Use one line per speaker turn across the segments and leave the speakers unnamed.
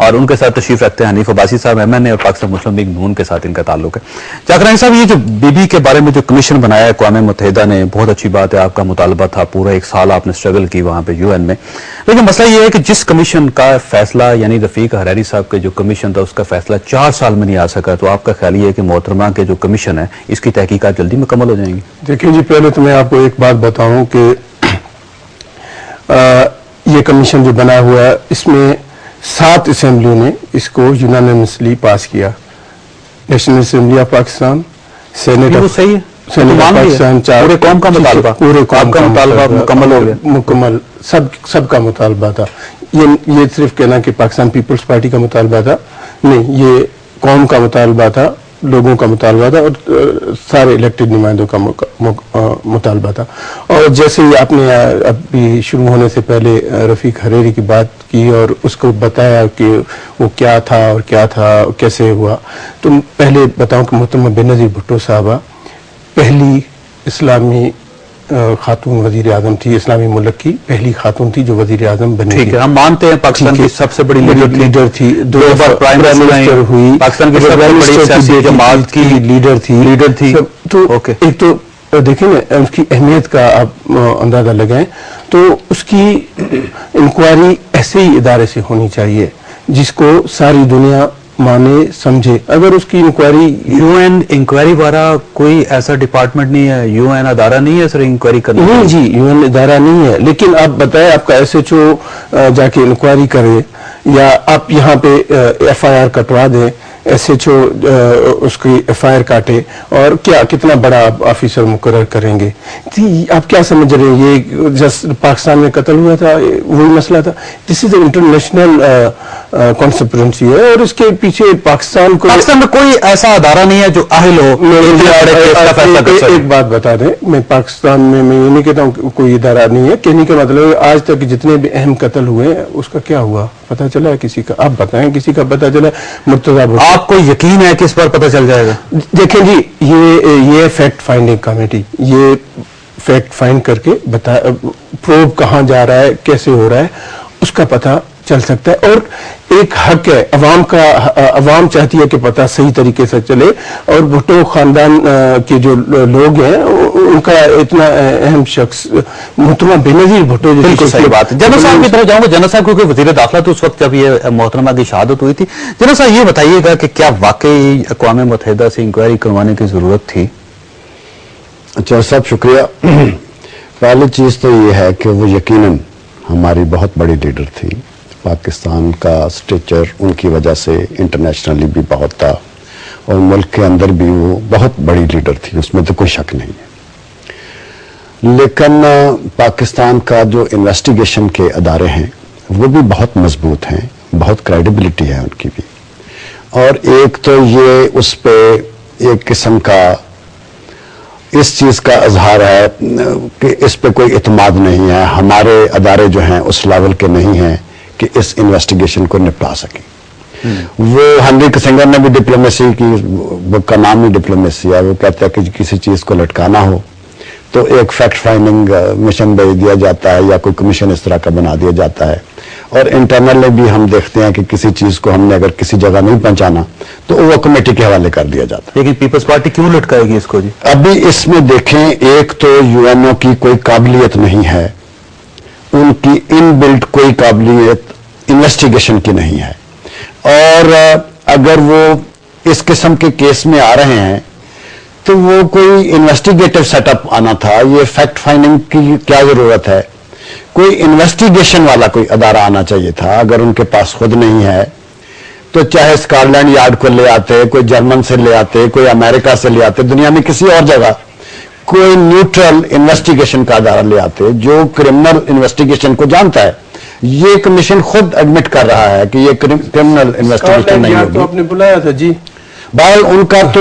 اور ان کے ساتھ تشریف رکھتے ہیں حنیف عباسی صاحب MN اور پاکستان مسلم لیگ نون کے ساتھ ان کا تعلق ہے. جاکرانی صاحب, یہ جو بی بی کے بارے میں جو کمیشن بنایا ہے اقوام متحدہ نے, بہت اچھی بات ہے, آپ کا مطالبہ تھا, پورا 1 سال آپ نے اسٹرگل کی وہاں پہ UN میں, لیکن مسئلہ یہ ہے کہ جس کمیشن کا فیصلہ یعنی رفیق حریری صاحب کے جو کمیشن تھا اس کا فیصلہ 4 سال میں نہیں آ سکا, تو آپ کا خیال یہ ہے کہ محترمہ کے جو کمیشن ہے اس کی تحقیقات جلدی مکمل ہو جائیں گی؟
دیکھیں جی, پہلے تو میں آپ کو ایک بات بتاؤں کہ یہ کمیشن جو بنا ہوا ہے اس میں 7 اسمبلیوں نے اس کو یونانیمسلی پاس کیا. National assembly of Pakistan, senate of Pakistan,
پورے قوم کا مطالبہ,
پورے قوم کا
مطالبہ مکمل ہو گیا,
مکمل سب کا مطالبہ تھا. یہ صرف کہنا کہ پاکستان پیپلز پارٹی کا مطالبہ تھا نہیں, یہ قوم کا مطالبہ تھا, لوگوں کا مطالبہ تھا اور سارے الیکٹڈ نمائندوں کا مطالبہ تھا. اور جیسے ہی آپ نے ابھی شروع ہونے سے پہلے رفیق حریری کی بات کی اور اس کو بتایا کہ وہ کیا تھا اور کیسے ہوا, تو پہلے بتاؤں کہ محترمہ بینظیر بھٹو صاحبہ پہلی اسلامی خاتون وزیر اعظم تھی, اسلامی ملک کی پہلی خاتون تھی جو وزیر اعظم بنی.
ٹھیک ہے, ہم مانتے ہیں پاکستان کی سب سے بڑی
لیڈر تھی, 2 بار پرائم منسٹر ہوئی,
پاکستان کی سب سے بڑی سیاسی جماعت کی لیڈر تھی.
تو ایک تو دیکھیں نا اس کی اہمیت کا آپ اندازہ لگائیں, تو اس کی انکوائری ایسے ہی ادارے سے ہونی چاہیے جس کو ساری دنیا مانے سمجھے. اگر اس کی انکوائری
UN انکوائری والا کوئی ایسا ڈپارٹمنٹ نہیں ہے, UN ادارہ نہیں ہے سر انکوائری کرنا؟
نہیں جی, UN ادارہ نہیں ہے, لیکن آپ بتائیں آپ کا SHO جا کے انکوائری کرے یا آپ یہاں پہ FIR کٹوا دیں, SHO اس کی FIR کاٹے, اور کتنا بڑا آفیسر مقرر کریں گے. آپ کیا سمجھ رہے ہیں یہ جس پاکستان میں قتل ہوا تھا وہی مسئلہ تھا؟ دس از انٹرنیشنل کانسپرنسی ہے, اور اس کے پیچھے پاکستان
میں کوئی ایسا ادارہ نہیں ہے جو اہل ہو.
ایک بات بتا دیں, میں پاکستان میں یہ نہیں کہتا ہوں کوئی ادارہ نہیں ہے, کہنے کا مطلب آج تک جتنے بھی اہم قتل ہوئے اس کا کیا ہوا پتہ چلا ہے کسی کا؟ آپ بتائیں کسی کا پتہ چلا؟ مرتضی
آپ کو یقین ہے کہ اس پر پتہ چل جائے گا؟
دیکھیں جی, یہ فیکٹ فائنڈنگ کمیٹی یہ فیکٹ فائنڈ کر کے پروب کہاں جا رہا ہے, کیسے ہو رہا ہے, اس کا پتہ چل سکتا ہے. اور ایک حق ہے عوام کا, عوام چاہتی ہے کہ پتہ صحیح طریقے سے چلے, اور بھٹو خاندان کے جو لوگ ہیں ان کا اتنا اہم شخص محترمہ بینظیر بھٹو.
بالکل صحیح بات ہے. جنرل صاحب کی طرف جاؤں گا. جنرل صاحب کیونکہ وزیر داخلہ تو اس وقت جب یہ محترمہ کی شہادت ہوئی تھی, جنرل صاحب یہ بتائیے گا کہ کیا واقعی اقوام متحدہ سے انکوائری کروانے کی ضرورت تھی؟
اچھا صاحب شکریہ. پہلی چیز تو یہ ہے کہ وہ یقیناً ہماری بہت بڑی لیڈر تھی. پاکستان کا سٹیچر ان کی وجہ سے انٹرنیشنلی بھی بہت تھا, اور ملک کے اندر بھی وہ بہت بڑی لیڈر تھی, اس میں تو کوئی شک نہیں ہے. لیکن پاکستان کا جو انویسٹیگیشن کے ادارے ہیں وہ بھی بہت مضبوط ہیں, بہت کریڈیبلٹی ہے ان کی بھی. اور ایک تو یہ اس پہ ایک قسم کا اس چیز کا اظہار ہے کہ اس پہ کوئی اعتماد نہیں ہے, ہمارے ادارے جو ہیں اس لیول کے نہیں ہیں کہ اس انویسٹیگیشن کو نپٹا سکیں. وہ ہنری کسنگر نے بھی ڈپلومیسی کی, وہ کا نام ہی ڈپلومیسی ہے, وہ کہتا ہے کہ کسی چیز کو لٹکانا ہو تو ایک فیکٹ فائنڈنگ مشن بھیج دیا جاتا ہے یا کوئی کمیشن اس طرح کا بنا دیا جاتا ہے. اور انٹرنل بھی ہم دیکھتے ہیں کہ کسی چیز کو ہم نے اگر کسی جگہ نہیں پہنچانا تو وہ کمیٹی کے حوالے کر دیا جاتا ہے.
لیکن پیپلز پارٹی کیوں لٹکائے گی اس کو جی؟
ابھی اس میں دیکھیں, ایک تو UNO کی کوئی قابلیت نہیں ہے, ان کی ان بلٹ کوئی قابلیت انویسٹیگیشن کی نہیں ہے, اور اگر وہ اس قسم کے کیس میں آ رہے ہیں تو وہ کوئی انویسٹیگیٹو سیٹ اپ آنا تھا. یہ فیکٹ فائنڈنگ کی کیا ضرورت ہے؟ کوئی انویسٹیگیشن والا کوئی ادارہ آنا چاہیے تھا. اگر ان کے پاس خود نہیں ہے تو چاہے اسکاٹ یارڈ کو لے آتے, کوئی جرمن سے لے آتے, کوئی امریکہ سے لے آتے, دنیا میں کسی اور جگہ کوئی نیوٹرل انویسٹیگیشن کا ادارہ لے آتے جو کرمنل انویسٹیگیشن کو جانتا ہے. یہ کمیشن خود ایڈمٹ کر رہا ہے کہ یہ کرمنل انویسٹیگیشن نہیں ہوگی.
آپ نے بلایا تھا جی,
بہرحال ان کا تو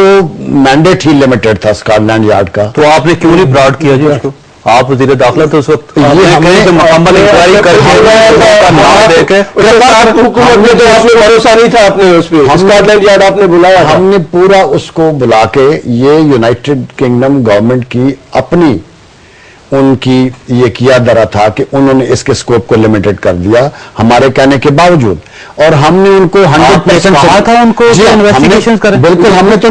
مینڈیٹ ہی لمیٹڈ تھا اسکاٹ لینڈ یارڈ کا.
تو آپ نے کیوں نہیں براڈ کیا جی اس کو؟ آپ وزیر داخلہ تو اس وقت مکمل انکوائری کر کے
حکومت میں تو آپ نے بھروسہ نہیں تھا اپنے اس پہ, اسکاٹ لینڈ یارڈ آپ نے بلایا,
ہم نے پورا اس کو بلا کے, یہ یونائٹڈ کنگڈم گورنمنٹ کی اپنی ان کی یہ کیا درا تھا کہ انہوں نے اس کے سکوپ کو لمیٹڈ کر دیا ہمارے کہنے کے باوجود، اور ہم نے ان کو 100%
کہا تھا ان کو کہ انویسٹیگیشن کریں؟
بالکل، ہم نے تو